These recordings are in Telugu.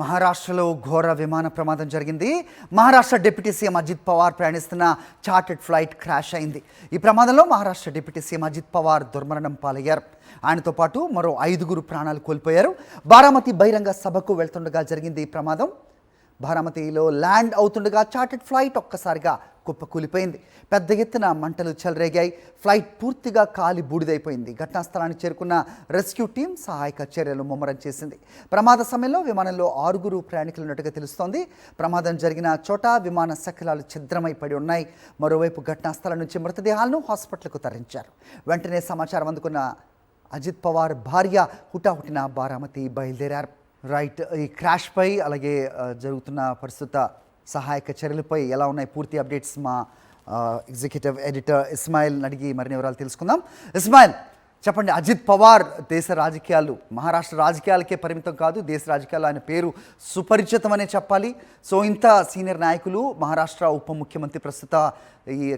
మహారాష్ట్రలో ఘోర విమాన ప్రమాదం జరిగింది. మహారాష్ట్ర డిప్యూటీ సీఎం అజిత్ పవార్ ప్రయాణిస్తున్న చార్టెడ్ ఫ్లైట్ క్రాష్ అయింది. ఈ ప్రమాదంలో మహారాష్ట్ర డిప్యూటీ సీఎం అజిత్ పవార్ దుర్మరణం పాలయ్యారు. ఆయనతో పాటు మరో 5గురు ప్రాణాలు కోల్పోయారు. బారామతి బహిరంగ సభకు వెళ్తుండగా జరిగింది ఈ ప్రమాదం. బారామతిలో ల్యాండ్ అవుతుండగా చార్టెడ్ ఫ్లైట్ ఒక్కసారిగా కుప్పకూలిపోయింది. పెద్ద ఎత్తున మంటలు చెలరేగాయి. ఫ్లైట్ పూర్తిగా కాలి బూడిదైపోయింది. ఘటనా స్థలానికి చేరుకున్న రెస్క్యూ టీం సహాయక చర్యలు ముమ్మరం చేసింది. ప్రమాద సమయంలో విమానంలో 6గురు ప్రయాణికులు ఉన్నట్టుగా తెలుస్తోంది. ప్రమాదం జరిగిన చోట విమాన శకలాలు ఛిద్రమై పడి ఉన్నాయి. మరోవైపు ఘటనా స్థలం నుంచి మృతదేహాలను హాస్పిటల్కు తరలించారు. వెంటనే సమాచారం అందుకున్న అజిత్ పవార్ భార్య హుటాహుటిన బారామతి బయలుదేరారు. రైట్, ఈ క్రాష్పై అలాగే జరుగుతున్న ప్రస్తుత సహాయక చర్యలపై ఎలా ఉన్నాయి పూర్తి అప్డేట్స్ మా ఎగ్జిక్యూటివ్ ఎడిటర్ ఇస్మాయిల్ అడిగి మరిన్ని వివరాలు తెలుసుకుందాం. ఇస్మాయిల్, చెప్పండి. అజిత్ పవార్ దేశ రాజకీయాలు, మహారాష్ట్ర రాజకీయాలకే పరిమితం కాదు, దేశ రాజకీయాల్లో ఆయన పేరు సుపరిచితమనే చెప్పాలి. సో ఇంత సీనియర్ నాయకులు, మహారాష్ట్ర ఉప ముఖ్యమంత్రి ప్రస్తుత ఈ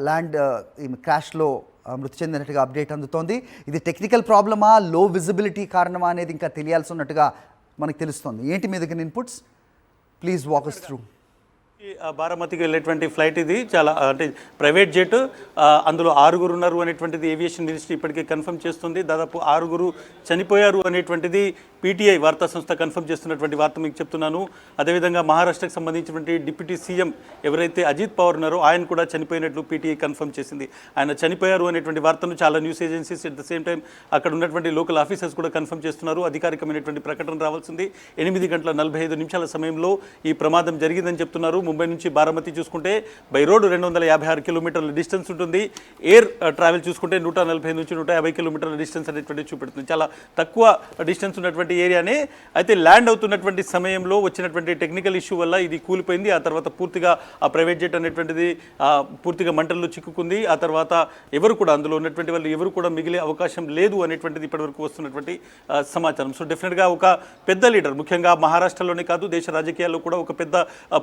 ల్యాండ్ క్రాష్లో మృతి చెందినట్టుగా అప్డేట్ అందుతోంది. ఇది టెక్నికల్ ప్రాబ్లమా, లో విజిబిలిటీ కారణమా అనేది ఇంకా తెలియాల్సి ఉన్నట్టుగా మనకు తెలుస్తోంది. ఏంటి మీ దగ్గర inputs? Please walk us through. బారామతికి వెళ్ళేటువంటి ఫ్లైట్ ఇది చాలా అంటే ప్రైవేట్ జెట్. అందులో 6గురు ఉన్నారు అనేటువంటిది ఏవియేషన్ మినిస్ట్రీ ఇప్పటికే కన్ఫర్మ్ చేస్తుంది. దాదాపు 6గురు చనిపోయారు అనేటువంటిది పీటీఐ వార్తా సంస్థ కన్ఫర్మ్ చేస్తున్నటువంటి వార్త మీకు చెప్తున్నాను. అదేవిధంగా మహారాష్ట్రకు సంబంధించినటువంటి డిప్యూటీ సీఎం ఎవరైతే అజిత్ పవార్ ఉన్నారో ఆయన కూడా చనిపోయినట్లు పీటీఐ కన్ఫర్మ్ చేసింది. ఆయన చనిపోయారు అనేటువంటి వార్తను చాలా news agencies at the same time అక్కడ ఉన్నటువంటి లోకల్ ఆఫీసర్స్ కూడా కన్ఫర్మ్ చేస్తున్నారు. అధికారికమైనటువంటి ప్రకటన రావాల్సింది. 8:45 సమయంలో ఈ ప్రమాదం జరిగిందని చెప్తున్నారు. ముంబై నుంచి బారామతి చూసుకుంటే బై రోడ్ 256 కిలోమీటర్ల డిస్టెన్స్ ఉంటుంది. ఎయిర్ ట్రావెల్ చూసుకుంటే 140 నుంచి 150 కిలోమీటర్ల డిస్టెన్స్ అనేటువంటి చూపెడుతుంది. చాలా తక్కువ డిస్టెన్స్ ఉన్నటువంటి ఏరియానే. అయితే ల్యాండ్ అవుతున్నటువంటి సమయంలో వచ్చినటువంటి టెక్నికల్ ఇష్యూ వల్ల ఇది కూలిపోయింది. ఆ తర్వాత పూర్తిగా ఆ ప్రైవేట్ జెట్ అనేటువంటిది పూర్తిగా మంటల్లో చిక్కుకుంది. ఆ తర్వాత ఎవరు కూడా అందులో ఉన్నటువంటి వాళ్ళు ఎవరు కూడా మిగిలే అవకాశం లేదు అనేటువంటిది ఇప్పటివరకు వస్తున్నటువంటి సమాచారం. సో డెఫినెట్గా ఒక పెద్ద లీడర్, ముఖ్యంగా మహారాష్ట్రలోనే కాదు దేశ రాజకీయాల్లో కూడా ఒక పెద్ద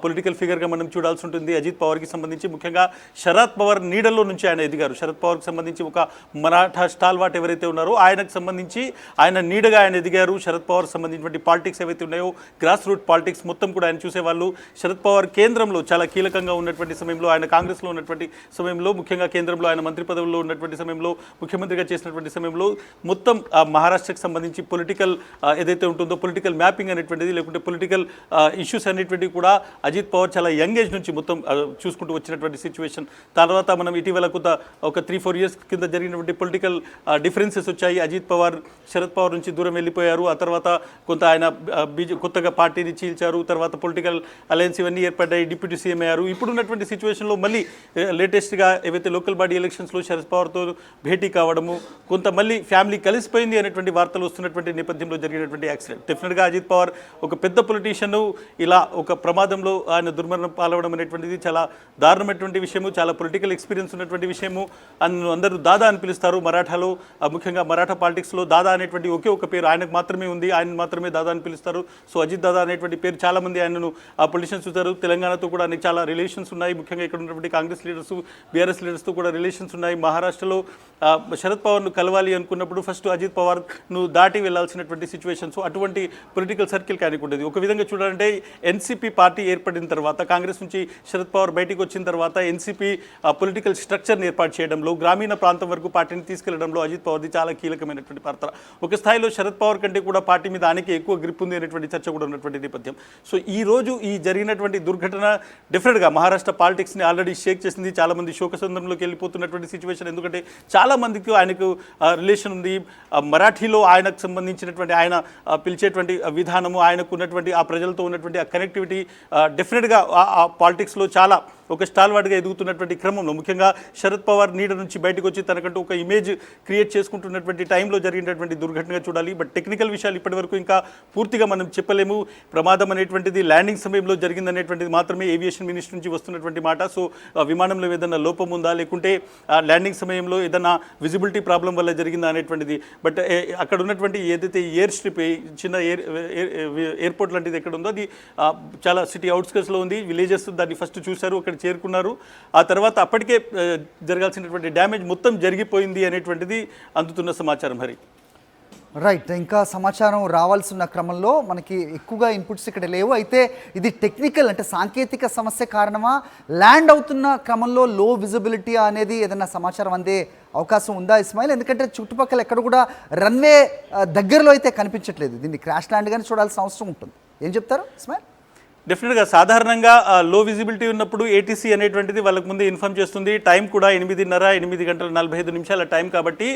పొలిటికల్ ఫిగర్గా మనం చూడాల్సి ఉంటుంది. అజిత్ పవార్కి సంబంధించి ముఖ్యంగా శరద్ పవార్ నీడల్లో నుంచి ఆయన ఎదిగారు. శరద్ పవార్కి సంబంధించి ఒక మరాఠా స్టాల్వాట్ ఎవరైతే ఉన్నారో ఆయనకు సంబంధించి ఆయన నీడగా ఆయన ఎదిగారు. శరద్ పవార్ సంబంధించినటువంటి పాలిటిక్స్ ఏవైతే ఉన్నాయో, గ్రాస్ రూట్ పాలిటిక్స్ మొత్తం కూడా ఆయన చూసేవాళ్ళు. శరద్ పవార్ కేంద్రంలో చాలా కీలకంగా ఉన్నటువంటి సమయంలో, ఆయన కాంగ్రెస్లో ఉన్నటువంటి సమయంలో, ముఖ్యంగా కేంద్రంలో ఆయన మంత్రి పదవుల్లో ఉన్నటువంటి సమయంలో, ముఖ్యమంత్రిగా చేసినటువంటి సమయంలో మొత్తం మహారాష్ట్రకు సంబంధించి పొలిటికల్ ఏదైతే ఉంటుందో పొలిటికల్ మ్యాపింగ్ అనేటువంటిది, లేకుంటే పొలిటికల్ ఇష్యూస్ అనేటువంటివి కూడా అజిత్ పవార్ చాలా యంగ్ ఏజ్ నుంచి మొత్తం చూసుకుంటూ వచ్చినటువంటి సిచ్యువేషన్. తర్వాత మనం ఇటీవల కొంత ఒక 3-4 ఇయర్స్ కింద జరిగినటువంటి పొలిటికల్ డిఫరెన్సెస్ వచ్చాయి. అజిత్ పవార్ శరద్ పవార్ నుంచి దూరం వెళ్ళిపోయారు. ఆ తర్వాత కొంత ఆయన కొత్తగా పార్టీని చీల్చారు. తర్వాత పొలిటికల్ అలయన్స్ ఇవన్నీ ఏర్పడ్డాయి. డిప్యూటీ సీఎం అయ్యారు. ఇప్పుడున్నటువంటి సిచ్యువేషన్లో మళ్ళీ లేటెస్ట్గా ఏవైతే లోకల్ బాడీ ఎలక్షన్స్లో శరద్ పవార్తో భేటీ కావడము, కొంత మళ్ళీ ఫ్యామిలీ కలిసిపోయింది అనేటువంటి వార్తలు వస్తున్నటువంటి నేపథ్యంలో జరిగినటువంటి యాక్సిడెంట్. డెఫినెట్గా అజిత్ పవార్ ఒక పెద్ద పొలిటీషియన్, ఇలా ఒక ప్రమాదంలో ఆయన దుర్మరణం పాలవడం అనేటువంటిది చాలా దారుణమైనటువంటి విషయము, చాలా పొలిటికల్ ఎక్స్పీరియన్స్ ఉన్నటువంటి విషయము. అందరూ దాదా అని పిలుస్తారు మరాఠాలో, ముఖ్యంగా మరాఠా పాలిటిక్స్లో దాదా అనేటువంటి ఒకే ఒక పేరు ఆయనకు మాత్రమే ఉంది. ఆయన మాత్రమే దాదా అని పిలుస్తారు. సో అజిత్ దాదా అనేటువంటి పేరు చాలామంది ఆయనను పొలిటీషియన్స్ చూస్తారు. తెలంగాణతో కూడా ఆయనకు చాలా రిలేషన్స్ ఉన్నాయి. ముఖ్యంగా ఇక్కడ ఉన్నటువంటి కాంగ్రెస్ లీడర్స్, బీఆర్ఎస్ లీడర్స్తో కూడా రిలేషన్స్ ఉన్నాయి. మహారాష్ట్రలో శరద్ పవార్ను కలవాలి అనుకున్నప్పుడు ఫస్ట్ అజిత్ పవార్ను దాటి వెళ్లాల్సినటువంటి సిచ్యువేషన్స్, అటువంటి పొలిటికల్ సర్కిల్ ఆయనకు ఉండేది. ఒక విధంగా చూడాలంటే ఎన్సీపీ పార్టీ ఏర్పడిన తర్వాత, కాంగ్రెస్ నుంచి శరద్ పవార్ బయటికి వచ్చిన తర్వాత ఎన్సీపీ పొలిటికల్ స్ట్రక్చర్ని ఏర్పాటు చేయడంలో, గ్రామీణ ప్రాంతం వరకు పార్టీని తీసుకెళ్లడంలో అజిత్ పవార్ది చాలా కీలకమైనటువంటి పాత్ర. ఒక స్థాయిలో శరద్ పవార్ కంటే కూడా పార్టీ మీద ఆయనకి ఎక్కువ గ్రిప్ ఉంది అనేటువంటి చర్చ కూడా ఉన్నటువంటి నేపథ్యం. సో ఈ రోజు ఈ జరిగినటువంటి దుర్ఘటన డెఫినెట్గా మహారాష్ట్ర పాలిటిక్స్ని ఆల్రెడీ షేక్ చేసింది. చాలామంది శోకసంద్రంలోకి వెళ్ళిపోతున్నటువంటి సిచ్యువేషన్. ఎందుకంటే చాలామందికి ఆయనకు రిలేషన్ ఉంది. మరాఠీలో ఆయనకు సంబంధించినటువంటి ఆయన పిలిచేటువంటి విధానము, ఆయనకు ఉన్నటువంటి ఆ ప్రజలతో ఉన్నటువంటి ఆ కనెక్టివిటీ డెఫినెట్గా ఆ పాలిటిక్స్లో చాలా ఒక స్టాల్వార్డ్గా ఎదుగుతున్నటువంటి క్రమంలో, ముఖ్యంగా శరద్ పవార్ నీడ నుంచి బయటకు వచ్చి తనకంటూ ఒక ఇమేజ్ క్రియేట్ చేసుకుంటున్నటువంటి టైంలో జరిగినటువంటి దుర్ఘటనగా చూడాలి. బట్ టెక్నికల్ విషయాలు ఇప్పటివరకు ఇంకా పూర్తిగా మనం చెప్పలేము. ప్రమాదం అనేటువంటిది ల్యాండింగ్ సమయంలో జరిగిందనేటువంటిది మాత్రమే ఏవియేషన్ మినిస్ట్రీ నుంచి వస్తున్నటువంటి మాట. సో విమానంలో ఏదైనా లోపం ఉందా, లేకుంటే ల్యాండింగ్ సమయంలో ఏదైనా విజిబిలిటీ ప్రాబ్లం వల్ల జరిగిందా అనేటువంటిది. బట్ అక్కడ ఉన్నటువంటి ఏదైతే ఎయిర్ స్ట్రిప్, చిన్న ఎయిర్పోర్ట్ లాంటిది ఎక్కడ ఉందో అది చాలా సిటీ అవుట్స్కట్స్లో ఉంది. విలేజెస్ దాన్ని ఫస్ట్ చూశారు, అక్కడ చేరుకున్నారు. ఆ తర్వాత అప్పటికే జరగాల్సినటువంటి డ్యామేజ్ మొత్తం జరిగిపోయింది అనేటువంటిది అందుతున్న సమాచారం. హరి, రైట్. ఇంకా సమాచారం రావాల్సిన క్రమంలో మనకి ఎక్కువగా ఇన్పుట్స్ ఇక్కడ లేవు. అయితే ఇది టెక్నికల్ అంటే సాంకేతిక సమస్య కారణమా, ల్యాండ్ అవుతున్న క్రమంలో లో విజిబిలిటీ అనేది ఏదైనా సమాచారం అందే అవకాశం ఉందా ఇస్మాయిల్? ఎందుకంటే చుట్టుపక్కల ఎక్కడ కూడా రన్వే దగ్గరలో అయితే కనిపించట్లేదు. దీన్ని క్రాష్ ల్యాండ్గానే చూడాల్సిన అవసరం ఉంటుంది. ఏం చెప్తారు ఇస్మాయిల్? డెఫినెట్గా సాధారణంగా లో విజిబిలిటీ ఉన్నప్పుడు ఏటీసీ అనేటువంటిది వాళ్ళకి ముందే ఇన్ఫామ్ చేస్తుంది. టైం కూడా 8 గంటల 45 నిమిషాల టైం కాబట్టి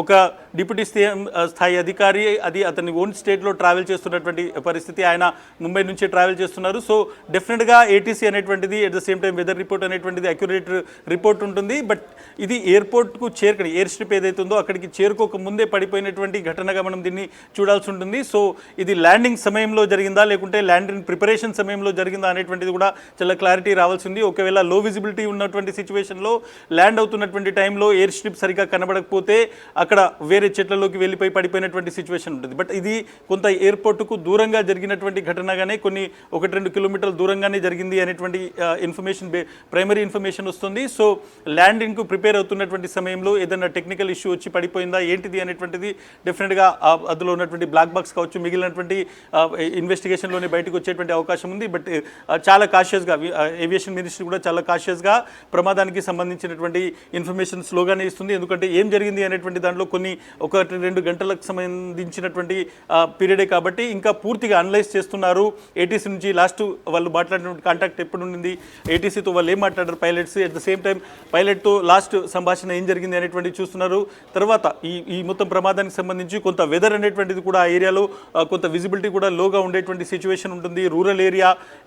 ఒక డిప్యూటీ స్థాయి అధికారి అది అతని ఓన్ స్టేట్లో ట్రావెల్ చేస్తున్నటువంటి పరిస్థితి. ఆయన ముంబై నుంచి ట్రావెల్ చేస్తున్నారు. సో డెఫినెట్గా ఏటీసీ అనేటువంటిది at the same time weather report అనేటువంటిది అక్యురేట్ రిపోర్ట్ ఉంటుంది. బట్ ఇది ఎయిర్పోర్ట్కు చేరుకని ఎయిర్ స్ట్రిప్ ఏదైతే ఉందో అక్కడికి చేరుకోక ముందే పడిపోయినటువంటి ఘటనగా మనం దీన్ని చూడాల్సి ఉంటుంది. సో ఇది ల్యాండింగ్ సమయంలో జరిగిందా లేకుంటే ల్యాండింగ్ ప్రిపరేషన్ సమయంలో జరిగిందా అనేటువంటిది కూడా చాలా క్లారిటీ రావాల్సింది. ఒకవేళ లో విజిబిలిటీ ఉన్నటువంటి సిచ్యువేషన్లో ల్యాండ్ అవుతున్నటువంటి టైంలో ఎయిర్ స్ట్రిప్ సరిగ్గా కనబడకపోతే అక్కడ వేరే చెట్లలోకి వెళ్ళిపోయి పడిపోయినటువంటి సిచ్యువేషన్ ఉంటుంది. బట్ ఇది కొంత ఎయిర్పోర్టుకు దూరంగా జరిగినటువంటి ఘటనగానే కొన్ని 1-2 కిలోమీటర్ల దూరంగానే జరిగింది అనేటువంటి ఇన్ఫర్మేషన్ ప్రైమరీ ఇన్ఫర్మేషన్ వస్తుంది. సో ల్యాండింగ్కు ప్రిపేర్ అవుతున్నటువంటి సమయంలో ఏదైనా టెక్నికల్ ఇష్యూ వచ్చి పడిపోయిందా ఏంటిది అనేటువంటిది డెఫినెట్గా అందులో ఉన్నటువంటి బ్లాక్ బాక్స్ కావచ్చు మిగిలినటువంటి ఇన్వెస్టిగేషన్లోనే బయటకు వచ్చేటువంటి అవకాశం ఉంది. బట్ చాలా కాషియస్గా ఏవియేషన్ మినిస్ట్రీ కూడా చాలా కాషియస్గా ప్రమాదానికి సంబంధించినటువంటి ఇన్ఫర్మేషన్ స్లోగానే ఇస్తుంది. ఎందుకంటే ఏం జరిగింది అనేటువంటి దాంట్లో కొన్ని 1-2 గంటలకు సంబంధించినటువంటి పీరియడే కాబట్టి ఇంకా పూర్తిగా అనలైజ్ చేస్తున్నారు. ఏటీసీ నుంచి లాస్ట్ వాళ్ళు మాట్లాడినటువంటి కాంటాక్ట్ ఎప్పుడు ఉండింది, ఏటీసీతో వాళ్ళు ఏం మాట్లాడారు pilots, at the same time పైలట్తో లాస్ట్ సంభాషణ ఏం జరిగింది అనేటువంటిది చూస్తున్నారు. తర్వాత ఈ మొత్తం ప్రమాదానికి సంబంధించి కొంత వెదర్ అనేటువంటిది కూడా ఆ ఏరియాలో కొంత విజిబిలిటీ కూడా లోగా ఉండేటువంటి సిచ్యువేషన్ ఉంటుంది. రూరల్ ఏరియా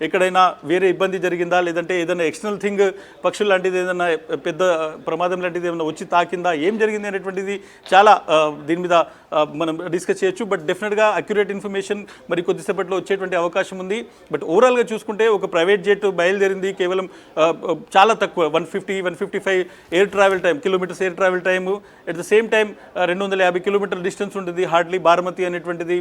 ఎక్కడైనా వేరే ఇబ్బంది జరిగిందా లేదంటే ఏదైనా ఎక్స్టర్నల్ థింగ్ పక్షులు లాంటిది ఏదైనా పెద్ద ప్రమాదం లాంటిది ఏమైనా వచ్చి తాకిందా ఏం జరిగింది అనేటువంటిది చాలా దీని మీద మనం డిస్కస్ చేయొచ్చు. బట్ డెఫినెట్గా అక్యురేట్ ఇన్ఫర్మేషన్ మరి కొద్దిసేపట్లో వచ్చేటువంటి అవకాశం ఉంది. బట్ ఓవరాల్గా చూసుకుంటే ఒక ప్రైవేట్ జెట్ బయలుదేరింది కేవలం చాలా తక్కువ 150-155 air travel time kilometres air travel time. At the same time 250 కిలోమీటర్ల డిస్టెన్స్ ఉంటుంది హార్డ్లీ బారామతి అనేటువంటిది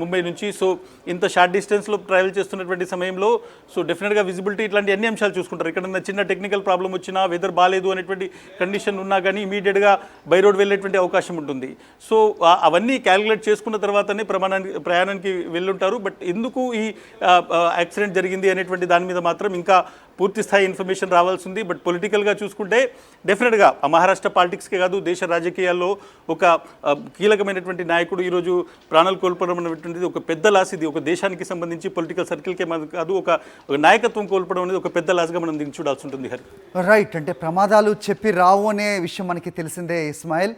ముంబై నుంచి. సో ఇంత షార్ట్ డిస్టెన్స్లో ట్రావెల్ చేస్తున్నటువంటి సమయంలో సో డెఫినెట్గా విజిబిలిటీ ఇట్లాంటి అన్ని అంశాలు చూసుకుంటారు. ఇక్కడ చిన్న టెక్నికల్ ప్రాబ్లం వచ్చినా వెదర్ బాగాలేదు అనేటువంటి కండిషన్ ఉన్నా కానీ ఇమీడియట్గా బై రోడ్ వెళ్ళేటువంటి అవకాశం ఉంటుంది. సో అవన్నీ క్యాలిక్యులేట్ చేసుకున్న తర్వాతనే ప్రయాణానికి వెళ్ళుంటారు. బట్ ఎందుకు ఈ యాక్సిడెంట్ జరిగింది అనేటువంటి దాని మీద మాత్రం ఇంకా పూర్తి స్థాయి ఇన్ఫర్మేషన్ రావాల్సింది. బట్ పొలిటికల్గా చూసుకుంటే డెఫినెట్గా మహారాష్ట్ర పాలిటిక్స్కే కాదు దేశ రాజకీయాల్లో ఒక కీలకమైనటువంటి నాయకుడు ఈరోజు ప్రాణాలు కోల్పోవడం అనేటువంటిది ఒక పెద్ద లాస్. ఇది ఒక దేశానికి సంబంధించి పొలిటికల్ సర్కిల్కే కాదు ఒక నాయకత్వం కోల్పోవడం అనేది ఒక పెద్ద లాస్గా మనం దీన్ని చూడాల్సి ఉంటుంది. హరి రైట్. అంటే ప్రమాదాలు చెప్పి రావు అనే విషయం మనకి తెలిసిందే ఇస్మాయిల్.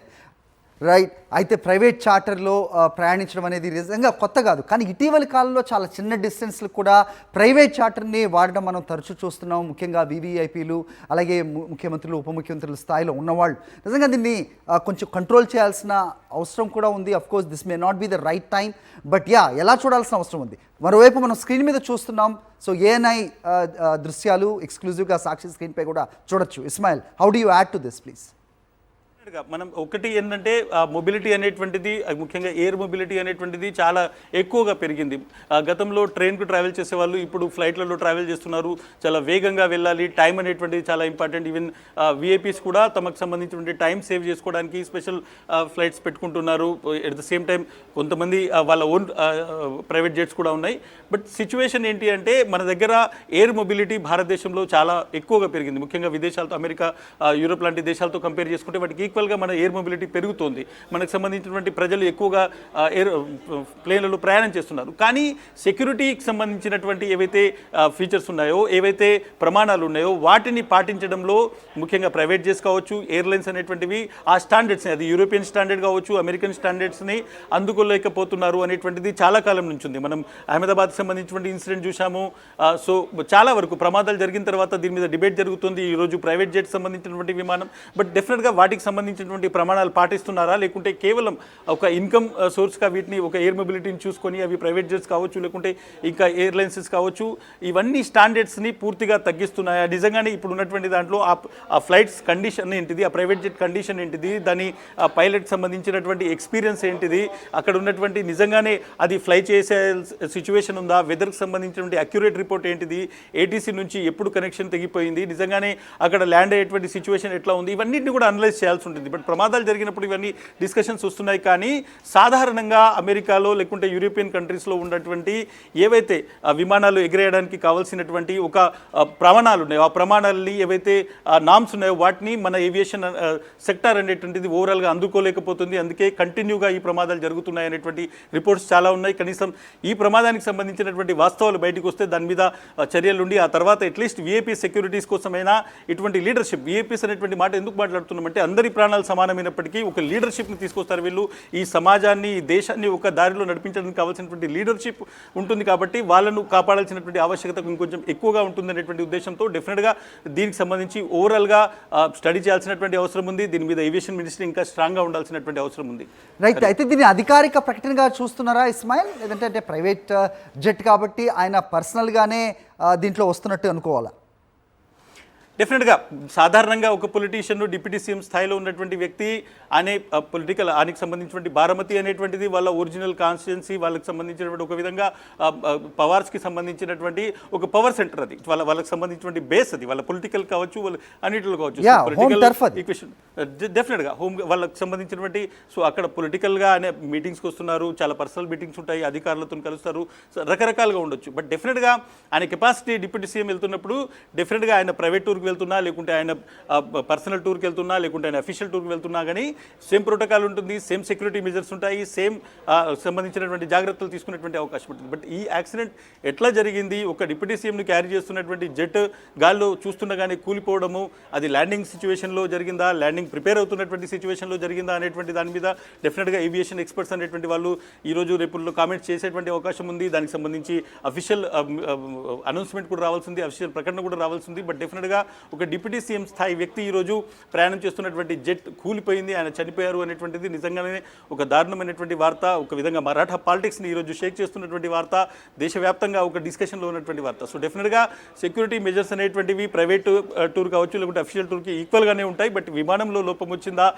రైట్. అయితే ప్రైవేట్ చార్టర్లో ప్రయాణించడం అనేది నిజంగా కొత్త కాదు, కానీ ఇటీవలి కాలంలో చాలా చిన్న డిస్టెన్స్లు కూడా ప్రైవేట్ చార్టర్ని వాడడం మనం తరచూ చూస్తున్నాం. ముఖ్యంగా వివిఐపీలు అలాగే ముఖ్యమంత్రులు ఉప ముఖ్యమంత్రుల స్థాయిలో ఉన్నవాళ్ళు నిజంగా దీన్ని కొంచెం కంట్రోల్ చేయాల్సిన అవసరం కూడా ఉంది. Of course this may not be the right time, but ఎలా చూడాల్సిన అవసరం ఉంది. మరోవైపు మనం స్క్రీన్ మీద చూస్తున్నాం. సో ఏఎన్ఐ దృశ్యాలు ఎక్స్క్లూజివ్గా సాక్షి స్క్రీన్పై కూడా చూడొచ్చు. Ismail, how do you add to this please? మనం ఒకటి ఏంటంటే మొబిలిటీ అనేటువంటిది ముఖ్యంగా ఎయిర్ మొబిలిటీ అనేటువంటిది చాలా ఎక్కువగా పెరిగింది. గతంలో ట్రైన్కు ట్రావెల్ చేసేవాళ్ళు ఇప్పుడు ఫ్లైట్లలో ట్రావెల్ చేస్తున్నారు. చాలా వేగంగా వెళ్ళాలి, టైం అనేటువంటిది చాలా ఇంపార్టెంట్. ఈవెన్ విఐపీస్ కూడా తమకు సంబంధించినటువంటి టైం సేవ్ చేసుకోవడానికి స్పెషల్ ఫ్లైట్స్ పెట్టుకుంటున్నారు. ఎట్ ద సేమ్ టైం కొంతమంది వాళ్ళ ఓన్ ప్రైవేట్ జెట్స్ కూడా ఉన్నాయి. బట్ సిచ్యువేషన్ ఏంటి అంటే మన దగ్గర ఎయిర్ మొబిలిటీ భారతదేశంలో చాలా ఎక్కువగా పెరిగింది. ముఖ్యంగా విదేశాలతో అమెరికా, యూరోప్ లాంటి దేశాలతో కంపేర్ చేసుకుంటే వాటికి ఈక్వల్గా మన ఎయిర్ మొబిలిటీ పెరుగుతోంది. మనకు సంబంధించినటువంటి ప్రజలు ఎక్కువగా ఎయిర్ ప్లేన్లలో ప్రయాణం చేస్తున్నారు. కానీ సెక్యూరిటీకి సంబంధించినటువంటి ఏవైతే ఫీచర్స్ ఉన్నాయో, ఏవైతే ప్రమాణాలు ఉన్నాయో వాటిని పాటించడంలో ముఖ్యంగా ప్రైవేట్ జెట్స్ కావచ్చు, ఎయిర్లైన్స్ అనేటువంటివి ఆ స్టాండర్డ్స్ని, అది యూరోపియన్ స్టాండర్డ్ కావచ్చు, అమెరికన్ స్టాండర్డ్స్ని అందుకోలేకపోతున్నారు అనేటువంటిది చాలా కాలం నుంచి ఉంది. మనం అహ్మదాబాద్కి సంబంధించినటువంటి ఇన్సిడెంట్ చూసాము. సో చాలా వరకు ప్రమాదాలు జరిగిన తర్వాత దీని మీద డిబేట్ జరుగుతుంది. ఈరోజు ప్రైవేట్ జెట్ సంబంధించినటువంటి విమానం, బట్ డెఫినెట్గా వాటికి సంబంధించినటువంటి ప్రమాణాలు పాటిస్తున్నారా లేకుంటే కేవలం ఒక ఇన్కమ్ సోర్స్గా వీటిని ఒక ఎయిర్ మొబిలిటీని చూసుకొని అవి ప్రైవేట్ జెట్స్ కావచ్చు లేకుంటే ఇంకా ఎయిర్లైన్సెస్ కావచ్చు ఇవన్నీ స్టాండర్డ్స్ని పూర్తిగా తగ్గిస్తున్నాయా? నిజంగానే ఇప్పుడు ఉన్నటువంటి దాంట్లో ఆ ఫ్లైట్స్ కండిషన్ ఏంటిది, ఆ ప్రైవేట్ జెట్ కండిషన్ ఏంటిది, దాని పైలట్ సంబంధించినటువంటి ఎక్స్పీరియన్స్ ఏంటిది, అక్కడ ఉన్నటువంటి నిజంగానే అది ఫ్లై చేసే సిచ్యువేషన్ ఉందా, వెదర్కి సంబంధించినటువంటి అక్యురేట్ రిపోర్ట్ ఏంటిది, ఏటీసీ నుంచి ఎప్పుడు కనెక్షన్ తెగిపోయింది, నిజంగానే అక్కడ ల్యాండ్ అయ్యేటువంటి సిచ్యువేషన్ ఎట్లా ఉంది, ఇవన్నింటిని కూడా అనలైజ్ చేయాల్సి ఉంటుంది. ఉంటుంది. బట్ ప్రమాదాలు జరిగినప్పుడు ఇవన్నీ డిస్కషన్స్ వస్తున్నాయి. కానీ సాధారణంగా అమెరికాలో లేకుంటే యూరోపియన్ కంట్రీస్లో ఉన్నటువంటి ఏవైతే విమానాలు ఎగిరేయడానికి కావాల్సినటువంటి ఒక ప్రమాణాలు ఉన్నాయో ఆ ప్రమాణాలని ఏవైతే నామ్స్ ఉన్నాయో వాటిని మన ఏవియేషన్ సెక్టార్ అనేటువంటిది ఓవరాల్గా అందుకోలేకపోతుంది. అందుకే కంటిన్యూగా ఈ ప్రమాదాలు జరుగుతున్నాయి అనేటువంటి రిపోర్ట్స్ చాలా ఉన్నాయి. కనీసం ఈ ప్రమాదానికి సంబంధించినటువంటి వాస్తవాలు బయటకు వస్తే దాని మీద చర్యలుండి ఆ తర్వాత అట్లీస్ట్ విఐపీ సెక్యూరిటీస్ కోసమైనా ఇటువంటి లీడర్షిప్, విఐపీస్ అనేటువంటి మాట ఎందుకు మాట్లాడుతున్నామంటే అందరి ప్రాణాలు సమానమైనప్పటికీ ఒక లీడర్షిప్ని తీసుకొస్తారు వీళ్ళు. ఈ సమాజాన్ని, ఈ దేశాన్ని ఒక దారిలో నడిపించడానికి కావాల్సినటువంటి లీడర్షిప్ ఉంటుంది కాబట్టి వాళ్ళను కాపాడాల్సినటువంటి ఆవశ్యకత ఇంకొంచెం ఎక్కువగా ఉంటుంది అనేటువంటి ఉద్దేశంతో డెఫినెట్గా దీనికి సంబంధించి ఓవరాల్గా స్టడీ చేయాల్సినటువంటి అవసరం ఉంది. దీని మీద ఏవియేషన్ మినిస్ట్రీ ఇంకా స్ట్రాంగ్గా ఉండాల్సినటువంటి అవసరం ఉంది. రైట్. అయితే దీన్ని అధికారిక ప్రకటనగా చూస్తున్నారా ఇస్మాయిల్, లేదంటే అంటే ప్రైవేట్ జెట్ కాబట్టి ఆయన పర్సనల్గానే దీంట్లో వస్తున్నట్టు అనుకోవాలా? డెఫినెట్గా సాధారణంగా ఒక పొలిటీషియన్, డిప్యూటీ సీఎం స్థాయిలో ఉన్నటువంటి వ్యక్తి అనే పొలిటికల్ ఆయనకి సంబంధించినటువంటి బారామతి అనేటువంటిది వాళ్ళ ఒరిజినల్ కాన్స్టిట్యున్సీ, వాళ్ళకి సంబంధించినటువంటి ఒక విధంగా పవర్స్కి సంబంధించినటువంటి ఒక పవర్ సెంటర్, అది వాళ్ళకి సంబంధించినటువంటి బేస్, అది వాళ్ళ పొలిటికల్ కావచ్చు, వాళ్ళ అన్నిటిలో కావచ్చు ఈక్వేషన్. డెఫినెట్గా హోమ్ వాళ్ళకి సంబంధించినటువంటి సో అక్కడ పొలిటికల్గా అనే మీటింగ్స్కి వస్తున్నారు, చాలా పర్సనల్ మీటింగ్స్ ఉంటాయి, అధికారులతో కలుస్తారు, రకరకాలుగా ఉండొచ్చు. బట్ డెఫినెట్గా ఆయన కెపాసిటీ డిప్యూటీ సీఎం వెళ్తున్నప్పుడు డెఫినెట్గా ఆయన ప్రైవేట్ టూర్కి వెళ్తున్నా, లేకుంటే ఆయన పర్సనల్ టూర్కి వెళ్తున్నా, లేకుంటే ఆయన అఫీషియల్ టూర్కి వెళ్తున్నా కానీ సేమ్ ప్రోటోకాల్ ఉంటుంది, సేమ్ సెక్యూరిటీ మెజర్స్ ఉంటాయి, సేమ్ సంబంధించినటువంటి జాగ్రత్తలు తీసుకునేటువంటి అవకాశం ఉంటుంది. బట్ ఈ యాక్సిడెంట్ ఎట్లా జరిగింది, ఒక డిప్యూటీ సీఎంని క్యారీ చేస్తున్నటువంటి జెట్ గాల్లో చూస్తుండగానే కూలిపోవడము, అది ల్యాండింగ్ సిచ్యువేషన్లో జరిగిందా, ల్యాండింగ్ ప్రిపేర్ అవుతున్నటువంటి సిచ్యువేషన్లో జరిగిందా అనేటువంటి దాని మీద డెఫినెట్గా ఏవియేషన్ ఎక్స్పర్ట్స్ అనేటువంటి వాళ్ళు ఈరోజు రేపుల్లో కామెంట్స్ చేసేటువంటి అవకాశం ఉంది. దానికి సంబంధించి అఫీషియల్ అనౌన్స్మెంట్ కూడా రావాల్సి ఉంది, అఫీషియల్ ప్రకటన కూడా రావాల్సి ఉంది. బట్ డెఫినెట్గా ఒక డిప్యూటీ సీఎం స్థాయి వ్యక్తి ఈరోజు ప్రయాణం చేస్తున్నటువంటి జెట్ కూలిపోయింది, ఆయన చనిపోయారు అనేటువంటిది నిజంగానే ఒక దారుణమైనటువంటి వార్త. ఒక విధంగా మరాఠా పాలిటిక్స్ని ఈరోజు షేక్ చేస్తున్నటువంటి వార్త, దేశవ్యాప్తంగా ఒక డిస్కషన్లో ఉన్నటువంటి వార్త. సో డెఫినెట్గా సెక్యూరిటీ మెజర్స్ అనేటువంటివి ప్రైవేట్ టూర్ కావచ్చు, లేకుంటే అఫీషియల్ టూర్కి ఈక్వల్గానే ఉంటాయి. బట్ విమానంలో లోపం వచ్చిందా,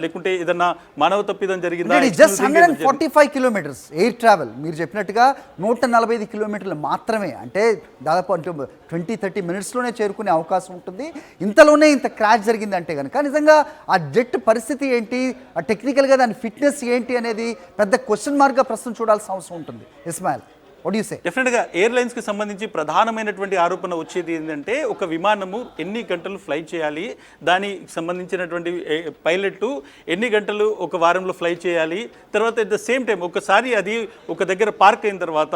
లేకుంటే ఏదన్నా మానవ తప్పిదం జరిగిందా? జస్ట్ 145 కిలోమీటర్స్ ఎయిర్ ట్రావెల్, మీరు చెప్పినట్టుగా 145 కిలోమీటర్లు మాత్రమే, అంటే దాదాపు అంటే 20-30 మినిట్స్లోనే చేరుకునే అవకాశం ఉంటుంది. ఇంతలోనే ఇంత క్రాష్ జరిగింది అంటే కనుక నిజంగా ఆ జెట్ పరిస్థితి ఏంటి, ఆ టెక్నికల్గా దాని ఫిట్నెస్ ఏంటి అనేది పెద్ద క్వశ్చన్ మార్క్గా ప్రస్తుతం చూడాల్సిన అవసరం ఉంటుంది. ఇస్మాయిల్, డెఫినెట్గా ఎయిర్లైన్స్కి సంబంధించి ప్రధానమైనటువంటి ఆరోపణ వచ్చేది ఏంటంటే ఒక విమానము ఎన్ని గంటలు ఫ్లై చేయాలి, దానికి సంబంధించినటువంటి పైలట్ ఎన్ని గంటలు ఒక వారంలో ఫ్లై చేయాలి, తర్వాత ఎట్ ద సేమ్ టైం ఒకసారి అది ఒక దగ్గర పార్క్ అయిన తర్వాత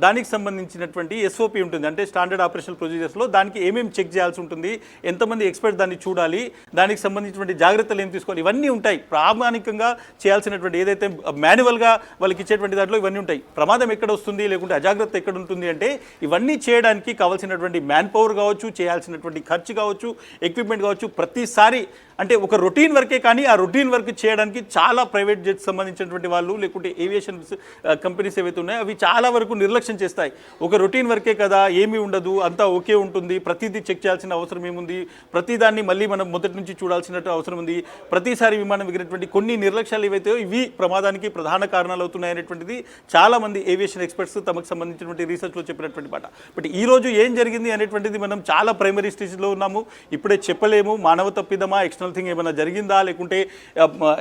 దానికి సంబంధించినటువంటి ఎస్ఓపి ఉంటుంది, అంటే స్టాండర్డ్ ఆపరేషనల్ ప్రొసీజర్స్లో దానికి ఏమేమి చెక్ చేయాల్సి ఉంటుంది, ఎంతమంది ఎక్స్పర్ట్ దాన్ని చూడాలి, దానికి సంబంధించినటువంటి జాగ్రత్తలు ఏం తీసుకోవాలి, ఇవన్నీ ఉంటాయి. ప్రామాణికంగా చేయాల్సినటువంటి ఏదైతే మాన్యువల్గా వాళ్ళకి ఇచ్చేటువంటి దాంట్లో ఇవన్నీ ఉంటాయి. ప్రమాదం ఎక్కడ వస్తుంది, లేకుంటే అజాగ్రత్త ఎక్కడ ఉంటుంది అంటే ఇవన్నీ చేయడానికి కావాల్సినటువంటి మ్యాన్ పవర్ కావచ్చు, చేయాల్సినటువంటి ఖర్చు కావచ్చు, ఎక్విప్మెంట్ కావచ్చు, ప్రతిసారి అంటే ఒక రొటీన్ వర్కే, కానీ ఆ రొటీన్ వర్క్ చేయడానికి చాలా ప్రైవేట్ జెట్స్ సంబంధించినటువంటి వాళ్ళు లేకుంటే ఏవియేషన్ కంపెనీస్ ఏవైతే ఉన్నాయో అవి చాలా వరకు నిర్లక్ష్యం చేస్తాయి. ఒక రొటీన్ వర్కే కదా, ఏమీ ఉండదు, అంతా ఓకే ఉంటుంది, ప్రతిదీ చెక్ చేయాల్సిన అవసరం ఏముంది, ప్రతిదాన్ని మళ్ళీ మనం మొదటి నుంచి చూడాల్సిన అవసరం ఉంది, ప్రతిసారి విమానం ఎగిరినటువంటి కొన్ని నిర్లక్ష్యాలు ఏవైతే ఇవి ప్రమాదానికి ప్రధాన కారణాలు అవుతున్నాయి అనేటువంటిది చాలామంది ఏవియేషన్ ఎక్స్పర్ట్స్ తమకు సంబంధించినటువంటి రీసెర్చ్లో చెప్పినటువంటి మాట. బట్ ఈరోజు ఏం జరిగింది అనేటువంటిది మనం చాలా ప్రైమరీ స్టేజ్లో ఉన్నాము, ఇప్పుడే చెప్పలేము. మానవ తప్పిదమా, ఎక్స్టర్నల్ థింగ్ ఏమైనా జరిగిందా, లేకుంటే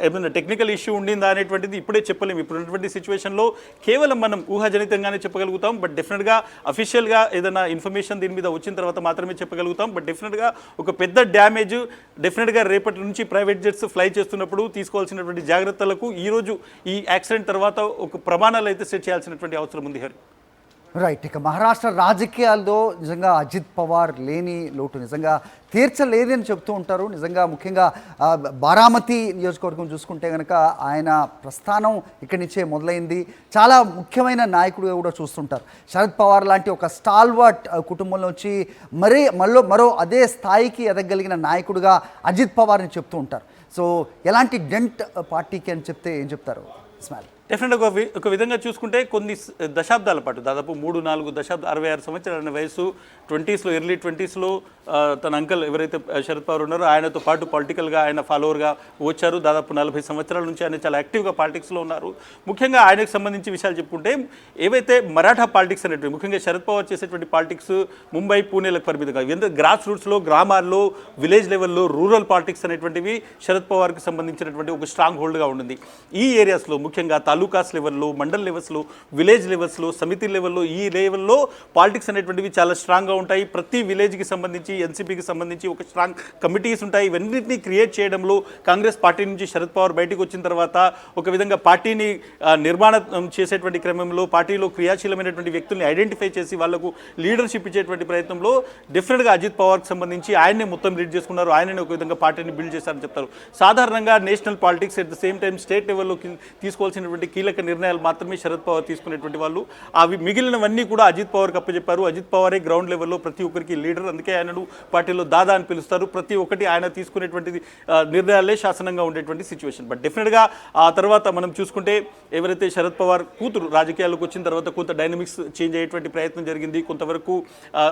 ఏమైనా టెక్నికల్ ఇష్యూ ఉండిందా అనేటువంటిది ఇప్పుడే చెప్పలేము. ఇప్పుడున్నటువంటి సిచ్యువేషన్లో కేవలం మనం ఊహాజనితంగానే చెప్పగలుగుతాం. బట్ డెఫినెట్గా అఫీషియల్గా ఏదైనా ఇన్ఫర్మేషన్ దీని మీద వచ్చిన తర్వాత మాత్రమే చెప్పగలుగుతాం. బట్ డెఫినెట్గా ఒక పెద్ద డ్యామేజ్ డెఫినెట్గా రేపటి నుంచి ప్రైవేట్ జెట్స్ ఫ్లై చేస్తున్నప్పుడు తీసుకోవాల్సినటువంటి జాగ్రత్తలకు ఈరోజు ఈ యాక్సిడెంట్ తర్వాత ఒక ప్రమాణాలు అయితే సెట్ చేయాల్సినటువంటి అవసరం ఉంది. హరి రైట్. ఇక మహారాష్ట్ర రాజకీయాల్లో నిజంగా అజిత్ పవార్ లేని లోటు నిజంగా తీర్చలేదని చెప్తూ ఉంటారు. నిజంగా ముఖ్యంగా బారామతి నియోజకవర్గం చూసుకుంటే కనుక ఆయన ప్రస్థానం ఇక్కడి నుంచే మొదలైంది. చాలా ముఖ్యమైన నాయకుడుగా కూడా చూస్తుంటారు. శరద్ పవార్ లాంటి ఒక స్టాల్వర్ట్ కుటుంబంలో వచ్చి మరో అదే స్థాయికి ఎదగలిగిన నాయకుడుగా అజిత్ పవార్ని చెప్తూ ఉంటారు. సో ఎలాంటి డెంట్ పార్టీకి అని చెప్తే ఏం చెప్తారు ఇస్మాయిల్? డెఫినెట్గా ఒక విధంగా చూసుకుంటే కొన్ని దశాబ్దాల పాటు దాదాపు 3-4 దశాబ్దాలు 66 సంవత్సరాల వయసు 20స్లో ఎర్లీ 20స్లో తన అంకల్ ఎవరైతే శరద్ పవార్ ఉన్నారో ఆయనతో పాటు పొలిటికల్గా ఆయన ఫాలోవర్గా వచ్చారు. దాదాపు 40 సంవత్సరాల నుంచి ఆయన చాలా యాక్టివ్గా పాలిటిక్స్లో ఉన్నారు. ముఖ్యంగా ఆయనకు సంబంధించి విషయాలు చెప్పుకుంటే ఏవైతే మరాఠా పాలిటిక్స్ అనేటువంటి ముఖ్యంగా శరద్ పవార్ చేసేటువంటి పాలిటిక్స్ ముంబై పూణేలకు పరిమితంగా ఎందుకంటే గ్రాస్ రూట్స్లో గ్రామాల్లో విలేజ్ లెవెల్లో రూరల్ పాలిటిక్స్ అనేటువంటివి శరద్ పవార్కి సంబంధించినటువంటి ఒక స్ట్రాంగ్ హోల్డ్గా ఉండింది. ఈ ఏరియాస్లో ముఖ్యంగా తాలూకాస్ లెవెల్లో, మండల్ లెవెల్స్లో, విలేజ్ లెవెల్స్లో, సమితి లెవెల్లో ఈ లెవెల్లో పాలిటిక్స్ అనేటువంటివి చాలా స్ట్రాంగ్గా ఉంటాయి. ప్రతి విలేజ్కి సంబంధించి ఎన్సీపీకి సంబంధించి ఒక స్ట్రాంగ్ కమిటీస్ ఉంటాయి. ఇవన్నింటినీ క్రియేట్ చేయడంలో కాంగ్రెస్ పార్టీ నుంచి శరద్ పవార్ బయటకు వచ్చిన తర్వాత ఒక విధంగా పార్టీని నిర్మాణం చేసేటువంటి క్రమంలో పార్టీలో క్రియాశీలమైనటువంటి వ్యక్తుల్ని ఐడెంటిఫై చేసి వాళ్లకు లీడర్షిప్ ఇచ్చేటువంటి ప్రయత్నంలో డెఫినెట్గా అజిత్ పవార్కి సంబంధించి ఆయన్నే మొత్తం లీడ్ చేసుకున్నారు. ఆయననే ఒక విధంగా పార్టీని బిల్డ్ చేశారని చెప్తారు. సాధారణంగా national politics at the same time state లెవెల్లో తీసుకోవాల్సినటువంటి కీలక నిర్ణయాలు మాత్రమే శరద్ పవార్ తీసుకునేటువంటి వాళ్ళు. అవి మిగిలినవన్నీ కూడా అజిత్ పవార్కి అప్పచెప్పారు. అజిత్ పవారే గ్రౌండ్ లెవెల్లో ప్రతి ఒక్కరికి లీడర్. అందుకే ఆయనను పార్టీలో దాదా అని పిలుస్తారు. ప్రతి ఒక్కటి ఆయన తీసుకునేటువంటిది నిర్ణయాలే శాసనంగా ఉండేటువంటి సిచ్యువేషన్. బట్ డెఫినెట్గా ఆ తర్వాత మనం చూసుకుంటే ఎవరైతే శరద్ పవార్ కూతురు రాజకీయాల్లోకి వచ్చిన తర్వాత కొంత డైనమిక్స్ చేంజ్ అయ్యేటువంటి ప్రయత్నం జరిగింది. కొంతవరకు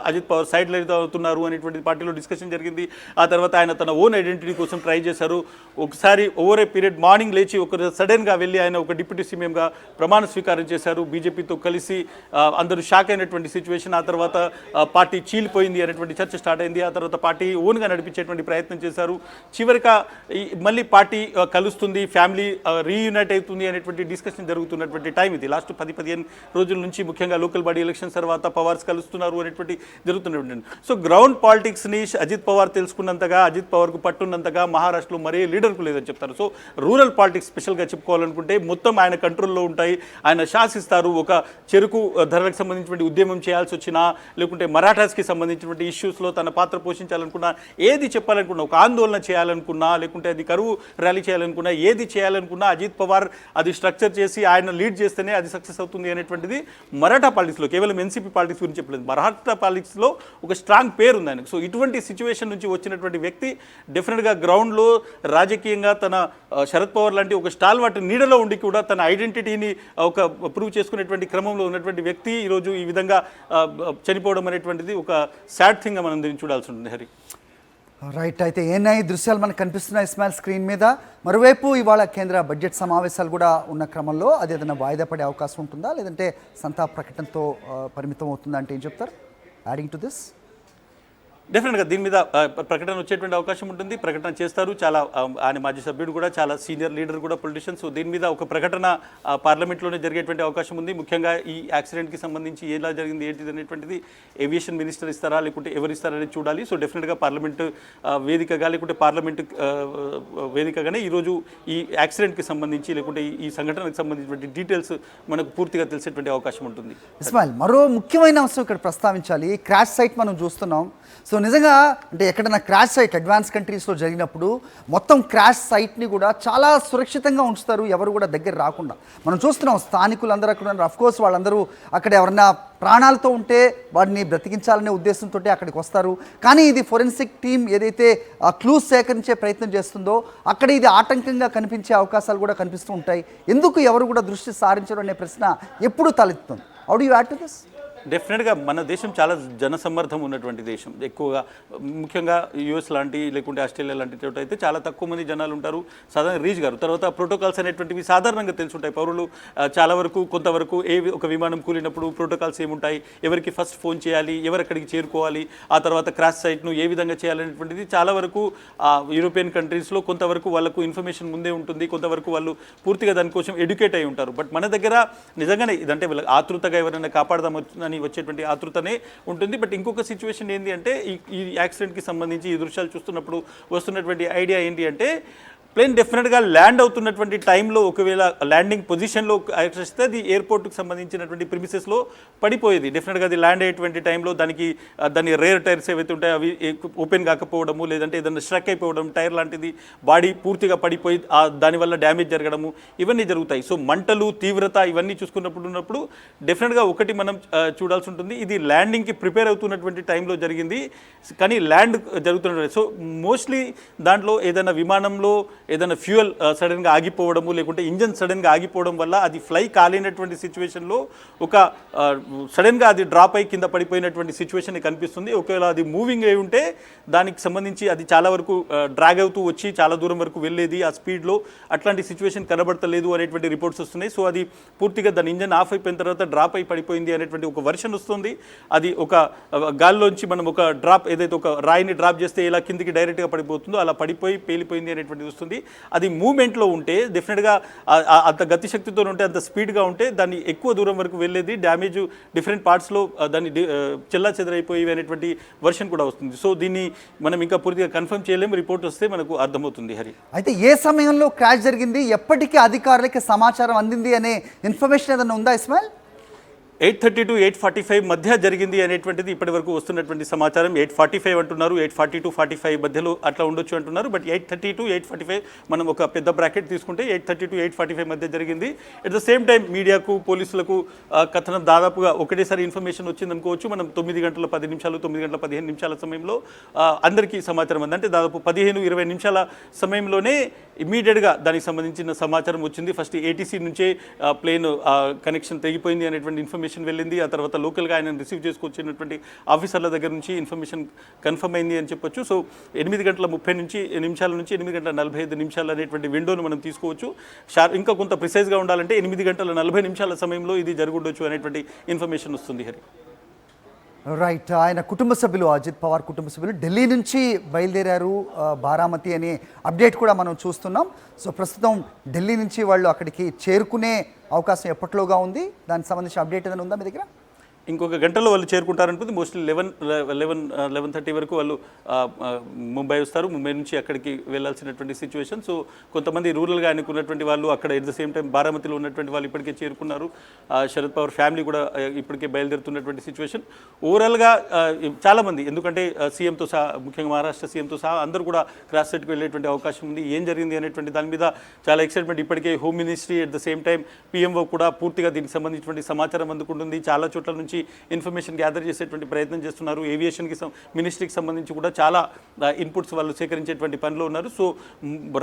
అజిత్ పవార్ సైడ్ లైట్ అవుతున్నారు అనేటువంటి పార్టీలో డిస్కషన్ జరిగింది. ఆ తర్వాత ఆయన తన ఓన్ ఐడెంటిటీ కోసం ట్రై చేశారు. ఒకసారి ఓవర్ ఏ పీరియడ్ మార్నింగ్ లేచి ఒక సడన్గా వెళ్ళి ఆయన ఒక డిప్యూటీ సీఎంగా ప్రమాణ స్వీకారం చేశారు. బీజేపీతో కలిసి అందరూ షాక్ అయినటువంటి సిచ్యువేషన్. ఆ తర్వాత పార్టీ చీలిపోయింది అనేటువంటి చర్చ స్టార్ట్ అయింది. ఆ తర్వాత పార్టీ ఓన్గా నడిపించేటువంటి ప్రయత్నం చేశారు. చివరిగా మళ్ళీ పార్టీ కలుస్తుంది, ఫ్యామిలీ రీయూనైట్ అవుతుంది అనేటువంటి డిస్కషన్ జరుగుతున్నటువంటి టైం ఇది. లాస్ట్ 10-15 రోజుల నుంచి ముఖ్యంగా లోకల్ బాడీ ఎలక్షన్స్ తర్వాత పవార్స్ కలుస్తున్నారు అనేటువంటి జరుగుతున్నటువంటి. సో గ్రౌండ్ పాలిటిక్స్ని అజిత్ పవార్ తెలుసుకున్నంతగా, అజిత్ పవార్కు పట్టున్నంతగా మహారాష్ట్రలో మరే లీడర్కు లేదని చెప్తారు. సో రూరల్ పాలిటిక్స్ స్పెషల్గా చెప్పుకోవాలనుకుంటే మొత్తం ఆయన కంట్రోల్లో ఉంటాయి. ఆయన శాసిస్తారు. ఒక చెరుకు ధరలకు సంబంధించినటువంటి ఉద్యమం చేయాల్సి వచ్చినా, లేకుంటే మరాఠాస్కి సంబంధించినటువంటి ఇష్యూస్లో తన పాత్ర పోషించాలనుకున్నా, ఏది చెప్పాలనుకున్నా, ఒక ఆందోళన చేయాలనుకున్నా, లేకుంటే అది కరువు ర్యాలీ చేయాలనుకున్నా, ఏది చేయాలనుకున్నా అజిత్ పవార్ అది స్ట్రక్చర్ చేసి ఆయన లీడ్ చేస్తేనే అది సక్సెస్ అవుతుంది అనేటువంటిది మరాఠా పాలిటిక్స్లో, కేవలం ఎన్సీపీ పాలిటిక్స్ గురించి చెప్పలేదు, మరాఠా పాలిటిక్స్లో ఒక స్ట్రాంగ్ పేరు ఉంది ఆయనకు. సో ఇటువంటి సిచ్యువేషన్ నుంచి వచ్చినటువంటి వ్యక్తి డెఫినెట్గా గ్రౌండ్లో రాజకీయంగా తన శరద్ పవార్ లాంటి ఒక స్టాల్ వాటి నీడలో ఉండి కూడా తన ఐడెంటిటీని ఒక ప్రూవ్ చేసుకునేటువంటి క్రమంలో ఉన్నటువంటి వ్యక్తి ఈరోజు ఈ విధంగా చనిపోవడం అనేటువంటిది ఒక సాడ్ థింగ్గా మనం దీన్ని చూడాల్సి ఉంటుంది. హరి రైట్. అయితే ఏనాయి దృశ్యాలు మనకు కనిపిస్తున్నాయి ఇస్మాయిల్ స్క్రీన్ మీద. మరోవైపు ఇవాళ కేంద్ర బడ్జెట్ సమావేశాలు కూడా ఉన్న క్రమంలో అది ఏదైనా వాయిదా పడే అవకాశం ఉంటుందా, లేదంటే సంతాప ప్రకటనతో పరిమితం అవుతుందా అంటే ఏం చెప్తారు? యాడింగ్ టు దిస్ డెఫినెట్గా దీని మీద ప్రకటన వచ్చేటువంటి అవకాశం ఉంటుంది. ప్రకటన చేస్తారు. చాలా ఆయన మాజీ సభ్యుడు కూడా, చాలా సీనియర్ లీడర్ కూడా, పొలిటీషియన్. సో దీని మీద ఒక ప్రకటన పార్లమెంట్లోనే జరిగేటువంటి అవకాశం ఉంది. ముఖ్యంగా ఈ యాక్సిడెంట్కి సంబంధించి ఎలా జరిగింది ఏంటిది అనేటువంటిది ఏవియేషన్ మినిస్టర్ ఇస్తారా లేకుంటే ఎవరు ఇస్తారనేది చూడాలి. సో డెఫినెట్గా పార్లమెంట్ వేదికగా లేకుంటే పార్లమెంట్ వేదికగానే ఈరోజు ఈ యాక్సిడెంట్కి సంబంధించి లేకుంటే ఈ సంఘటనకు సంబంధించినటువంటి డీటెయిల్స్ మనకు పూర్తిగా తెలిసేటువంటి అవకాశం ఉంటుంది. ఇస్మాయిల్, మరో ముఖ్యమైన అంశం ఇక్కడ ప్రస్తావించాలి. క్రాష్ సైట్ మనం చూస్తున్నాం. సో నిజంగా అంటే ఎక్కడైనా క్రాష్ సైట్ అడ్వాన్స్ కంట్రీస్లో జరిగినప్పుడు మొత్తం క్రాష్ సైట్ని కూడా చాలా సురక్షితంగా ఉంచుతారు, ఎవరు కూడా దగ్గర రాకుండా. మనం చూస్తున్నాం స్థానికులందరూ అక్కడ ఉన్నారు. అఫ్కోర్స్ వాళ్ళందరూ అక్కడ ఎవరన్నా ప్రాణాలతో ఉంటే వాడిని బ్రతికించాలనే ఉద్దేశంతో అక్కడికి వస్తారు. కానీ ఇది ఫోరెన్సిక్ టీం ఏదైతే క్లూస్ సేకరించే ప్రయత్నం చేస్తుందో అక్కడ ఇది ఆటంకంగా కనిపించే అవకాశాలు కూడా కనిపిస్తూ ఉంటాయి. ఎందుకు ఎవరు కూడా దృష్టి సారించడం అనే ప్రశ్న ఎప్పుడు తలెత్తుంది. How do you add to this? డెఫినెట్గా మన దేశం చాలా జనసమ్మర్ధం ఉన్నటువంటి దేశం. ఎక్కువగా ముఖ్యంగా యుఎస్ లాంటి లేకుంటే ఆస్ట్రేలియా లాంటి చోట అయితే చాలా తక్కువ మంది జనాలు ఉంటారు. సాధారణ రీచ్ గారు తర్వాత ప్రోటోకాల్స్ అనేటువంటివి సాధారణంగా తెలుసుంటాయి. పౌరులు చాలా వరకు కొంతవరకు ఒక విమానం కూలినప్పుడు ప్రోటోకాల్స్ ఏముంటాయి, ఎవరికి ఫస్ట్ ఫోన్ చేయాలి, ఎవరు అక్కడికి చేరుకోవాలి, ఆ తర్వాత క్రాష్ సైట్ను ఏ విధంగా చేయాలనేటువంటిది చాలా వరకు యూరోపియన్ కంట్రీస్లో కొంతవరకు వాళ్ళకు ఇన్ఫర్మేషన్ ముందే ఉంటుంది. కొంతవరకు వాళ్ళు పూర్తిగా దానికోసం ఎడ్యుకేట్ అయి ఉంటారు. బట్ మన దగ్గర నిజంగానే ఇదంటే వీళ్ళకి ఆతృతగా ఎవరైనా కాపాడదామని వచ్చేటువంటి ఆతృతనే ఉంటుంది. బట్ ఇంకొక సిచ్యువేషన్ ఏంటి అంటే ఈ యాక్సిడెంట్కి సంబంధించి ఈ దృశ్యాలు చూస్తున్నప్పుడు వస్తున్నటువంటి ఐడియా ఏంటి అంటే ప్లేన్ డెఫినెట్గా ల్యాండ్ అవుతున్నటువంటి టైంలో ఒకవేళ ల్యాండింగ్ పొజిషన్లో వస్తే అది ఎయిర్పోర్ట్కి సంబంధించినటువంటి ప్రిమిసెస్లో పడిపోయేది. డెఫినెట్గా అది ల్యాండ్ అయ్యేటువంటి టైంలో దాని రేర్ టైర్స్ ఏవైతే ఉంటాయో అవి ఓపెన్ కాకపోవడము, లేదంటే ఏదైనా స్ట్రక్ అయిపోవడం, టైర్ లాంటిది బాడీ పూర్తిగా పడిపోయి దానివల్ల డ్యామేజ్ జరగడము ఇవన్నీ జరుగుతాయి. సో మంటలు, తీవ్రత ఇవన్నీ చూసుకున్నప్పుడు డెఫినెట్గా ఒకటి మనం చూడాల్సి ఉంటుంది. ఇది ల్యాండింగ్కి ప్రిపేర్ అవుతున్నటువంటి టైంలో జరిగింది, కానీ ల్యాండ్ జరుగుతున్నటువంటి. సో మోస్ట్లీ దాంట్లో ఏదైనా విమానంలో ఏదైనా ఫ్యూయల్ సడన్గా ఆగిపోవడము లేకుంటే ఇంజన్ సడన్గా ఆగిపోవడం వల్ల అది ఫ్లై కాలేనటువంటి సిచ్యువేషన్లో ఒక సడన్గా అది డ్రాప్ అయి కింద పడిపోయినటువంటి సిచ్యువేషన్ కనిపిస్తుంది. ఒకవేళ అది మూవింగ్ అయి ఉంటే దానికి సంబంధించి అది చాలా వరకు డ్రాగ్ అవుతూ వచ్చి చాలా దూరం వరకు వెళ్ళేది ఆ స్పీడ్లో. అట్లాంటి సిచ్యువేషన్ కనబడతలేదు అనేటువంటి రిపోర్ట్స్ వస్తున్నాయి. సో అది పూర్తిగా దాని ఇంజన్ ఆఫ్ అయిపోయిన తర్వాత డ్రాప్ అయి పడిపోయింది అనేటువంటి ఒక వర్షన్ వస్తుంది. అది ఒక గాల్లోంచి మనం ఒక డ్రాప్ ఏదైతే ఒక రాయిని డ్రాప్ చేస్తే ఇలా కిందికి డైరెక్ట్గా పడిపోతుందో అలా పడిపోయి పేలిపోయింది అనేటువంటిది వస్తుంది. అది మూమెంట్లో ఉంటే డెఫినెట్గా అంత గతిశక్తితో ఉంటే అంత స్పీడ్గా ఉంటే దాన్ని ఎక్కువ దూరం వరకు వెళ్ళేది, డ్యామేజ్ డిఫరెంట్ పార్ట్స్లో దాన్ని చెల్లా చెదరైపోయి అనేటువంటి వర్షన్ కూడా వస్తుంది. సో దీన్ని మనం ఇంకా పూర్తిగా కన్ఫర్మ్ చేయలేము, రిపోర్ట్ వస్తే మనకు అర్థమవుతుంది. హరి, అయితే ఏ సమయంలో క్రాష్ జరిగింది, ఎప్పటికీ అధికారులకి సమాచారం అందింది అనే ఇన్ఫర్మేషన్ ఏదైనా ఉందా ఇస్మాయిల్? 8:30 to 8:45 మధ్య జరిగింది అనేటువంటిది ఇప్పటి వరకు వస్తున్నటువంటి సమాచారం. 8:45 అంటున్నారు, 8:40 to 45 మధ్యలో అట్లా ఉండొచ్చు అంటున్నారు. బట్ 8:30 to 8:45 మనం ఒక పెద్ద బ్రాకెట్ తీసుకుంటే 8:30 to 8:45 మధ్య జరిగింది. అట్ ద సేమ్ టైం మీడియాకు పోలీసులకు కథనం దాదాపుగా ఒకటేసారి ఇన్ఫర్మేషన్ వచ్చింది అనుకోవచ్చు. మనం 9 గంటల 10 నిమిషాలు 9 గంటల 15 నిమిషాల సమయంలో అందరికీ సమాచారం అంది. అంటే దాదాపు 15-20 నిమిషాల సమయంలోనే ఇమీడియట్గా దానికి సంబంధించిన సమాచారం వచ్చింది. ఫస్ట్ ఏటీసీ నుంచే ప్లేన్ కనెక్షన్ తెగిపోయింది అనేటువంటి ఇన్ఫర్మేషన్ వెళ్ళింది. ఆ తర్వాత లోకల్గా ఆయన రిసీవ్ చేసుకొచ్చినటువంటి ఆఫీసర్ల దగ్గర నుంచి ఇన్ఫర్మేషన్ కన్ఫర్మ్ అయింది అని చెప్పొచ్చు. సో 8 గంటల 30 నిమిషాల నుంచి 8 గంటల 45 నిమిషాలు అనేటువంటి విండోను మనం తీసుకోవచ్చు. ఇంకా కొంత ప్రిసైజ్గా ఉండాలంటే 8 గంటల 40 నిమిషాల సమయంలో ఇది జరుగుండొచ్చు అనేటువంటి ఇన్ఫర్మేషన్ వస్తుంది. హరి, రైట్. ఆయన కుటుంబ సభ్యులు, అజిత్ పవార్ కుటుంబ సభ్యులు ఢిల్లీ నుంచి బయలుదేరారు బారామతి అనే అప్డేట్ కూడా మనం చూస్తున్నాం. సో ప్రస్తుతం ఢిల్లీ నుంచి వాళ్ళు అక్కడికి చేరుకునే అవకాశం ఎప్పట్లోగా ఉంది? దానికి సంబంధించిన అప్డేట్ ఏదైనా ఉందా మీ దగ్గర? ఇంకొక గంటలో వాళ్ళు చేరుకుంటారనుకుంది. మోస్ట్లీ 11:30 వరకు వాళ్ళు ముంబై వస్తారు. ముంబై నుంచి అక్కడికి వెళ్ళాల్సినటువంటి సిచ్యువేషన్. సో కొంతమంది రూరల్గా అనుకున్నటువంటి వాళ్ళు అక్కడ ఎట్ ద సేమ్ టైం బారామతిలో ఉన్నటువంటి వాళ్ళు ఇప్పటికే చేరుకున్నారు. శరద్ పవార్ ఫ్యామిలీ కూడా ఇప్పటికే బయలుదేరుతున్నటువంటి సిచ్యువేషన్. ఓవరాల్గా చాలామంది, ఎందుకంటే సీఎంతో సహా, ముఖ్యంగా మహారాష్ట్ర సీఎంతో సహా అందరూ కూడా క్రాస్ సెట్కి వెళ్ళేటువంటి అవకాశం ఉంది. ఏం జరిగింది అనేటువంటి దాని మీద చాలా ఎక్సైట్మెంట్. ఇప్పటికే home ministry at the same time PMO కూడా పూర్తిగా దీనికి సంబంధించినటువంటి సమాచారం అందుకుంటుంది. చాలా చోట్ల నుంచి ఇన్ఫర్మేషన్ గ్యాదర్ చేసేటువంటి ప్రయత్నం చేస్తున్నారు. ఏవియేషన్కి మినిస్ట్రీకి సంబంధించి కూడా చాలా ఇన్పుట్స్ వాళ్ళు సేకరించేటువంటి పనిలో ఉన్నారు. సో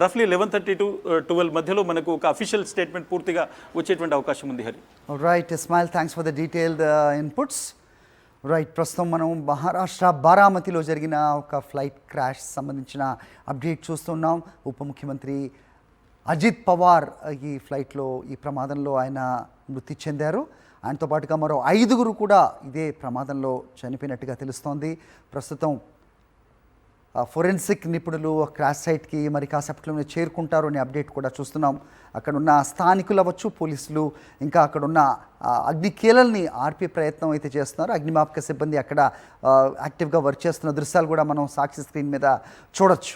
రఫ్లీ 11:30 to 12 మధ్యలో మనకు ఒక అఫీషియల్ స్టేట్మెంట్ పూర్తిగా వచ్చేటువంటి అవకాశం ఉంది. Hari, right Ismail, thanks for the detailed inputs. Right, ప్రస్తుతం మనం మహారాష్ట్ర బారామతిలో జరిగిన ఒక ఫ్లైట్ క్రాష్ సంబంధించిన అప్డేట్ చూస్తున్నాం. ఉప ముఖ్యమంత్రి అజిత్ పవార్ ఈ ఫ్లైట్లో, ఈ ప్రమాదంలో ఆయన మృతి చెందారు. ఆయనతో పాటుగా మరో 5 కూడా ఇదే ప్రమాదంలో చనిపోయినట్టుగా తెలుస్తోంది. ప్రస్తుతం ఫోరెన్సిక్ నిపుణులు క్రాష్ సైట్కి మరి కాసేపట్లోనే చేరుకుంటారు అనే అప్డేట్ కూడా చూస్తున్నాం. అక్కడున్న స్థానికులు అవ్వచ్చు, పోలీసులు, ఇంకా అక్కడున్న అగ్ని కీలల్ని ఆర్పే ప్రయత్నం అయితే చేస్తున్నారు. అగ్నిమాపక సిబ్బంది అక్కడ యాక్టివ్గా వర్క్ చేస్తున్న దృశ్యాలు కూడా మనం సాక్షి స్క్రీన్ మీద చూడొచ్చు.